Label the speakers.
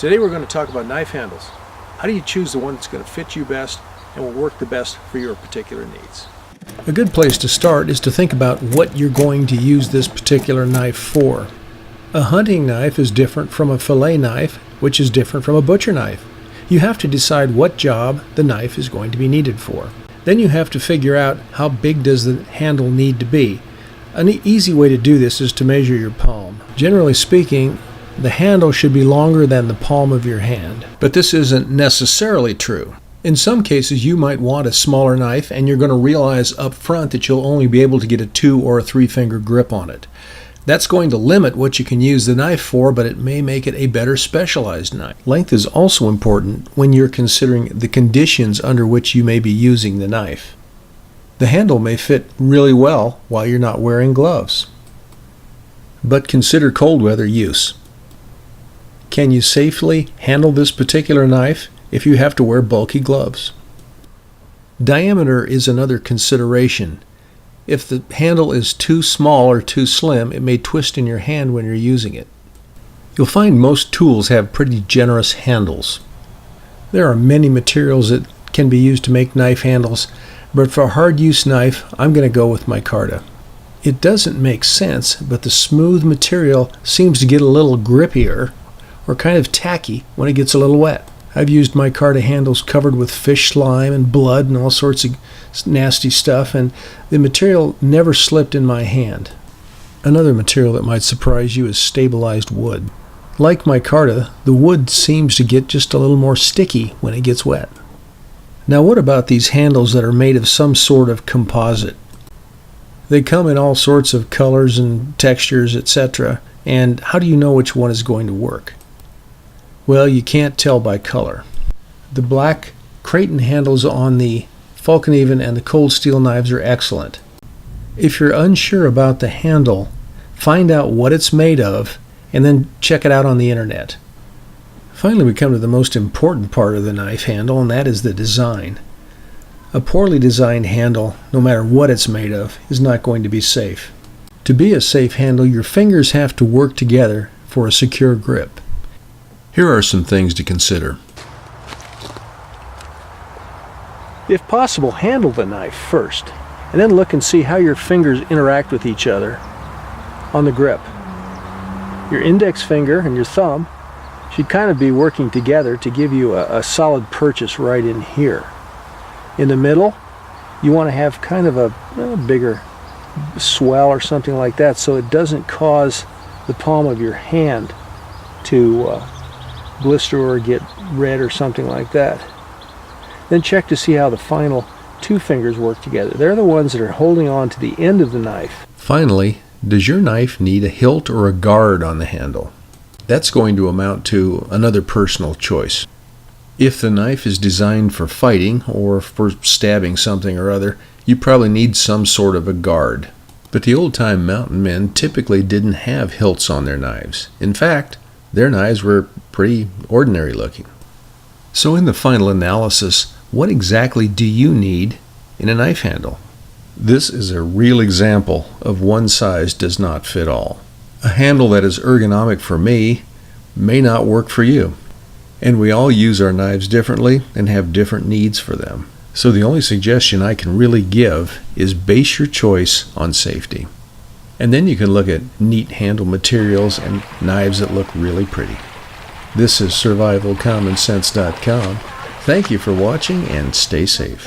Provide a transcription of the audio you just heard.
Speaker 1: Today we're going to talk about knife handles. How do you choose the one that's going to fit you best and will work the best for your particular needs? A good place to start is to think about what you're going to use this particular knife for. A hunting knife is different from a fillet knife, which is different from a butcher knife. You have to decide what job the knife is going to be needed for. Then you have to figure out how big does the handle need to be. An easy way to do this is to measure your palm. Generally speaking, the handle should be longer than the palm of your hand. But this isn't necessarily true. In some cases, you might want a smaller knife, and you're going to realize up front that you'll only be able to get a 2 or a 3 finger grip on it. That's going to limit what you can use the knife for, but it may make it a better specialized knife. Length is also important when you're considering the conditions under which you may be using the knife. The handle may fit really well while you're not wearing gloves. But consider cold weather use. Can you safely handle this particular knife if you have to wear bulky gloves? Diameter is another consideration. If the handle is too small or too slim, it may twist in your hand when you're using it. You'll find most tools have pretty generous handles. There are many materials that can be used to make knife handles, but for a hard-use knife, I'm going to go with micarta. It doesn't make sense, but the smooth material seems to get a little grippier or kind of tacky when it gets a little wet. I've used micarta handles covered with fish slime and blood and all sorts of nasty stuff, and the material never slipped in my hand. Another material that might surprise you is stabilized wood. Like micarta, the wood seems to get just a little more sticky when it gets wet. Now what about these handles that are made of some sort of composite? They come in all sorts of colors and textures, etc., and how do you know which one is going to work? Well, you can't tell by color. The black Creighton handles on the Falcon-Even and the Cold Steel knives are excellent. If you're unsure about the handle, find out what it's made of and then check it out on the internet. Finally, we come to the most important part of the knife handle, and that is the design. A poorly designed handle, no matter what it's made of, is not going to be safe. To be a safe handle, your fingers have to work together for a secure grip. Here are some things to consider. If possible, handle the knife first, and then look and see how your fingers interact with each other on the grip. Your index finger and your thumb should kind of be working together to give you a solid purchase right in here. In the middle, you want to have kind of a bigger swell or something like that, so it doesn't cause the palm of your hand to blister or get red or something like that. Then check to see how the final 2 fingers work together. They're the ones that are holding on to the end of the knife. Finally, does your knife need a hilt or a guard on the handle? That's going to amount to another personal choice. If the knife is designed for fighting or for stabbing something or other, you probably need some sort of a guard. But the old-time mountain men typically didn't have hilts on their knives. In fact, their knives were pretty ordinary looking. So in the final analysis, what exactly do you need in a knife handle? This is a real example of one size does not fit all. A handle that is ergonomic for me may not work for you. And we all use our knives differently and have different needs for them. So the only suggestion I can really give is base your choice on safety. And then you can look at neat handle materials and knives that look really pretty. This is SurvivalCommonSense.com. Thank you for watching and stay safe.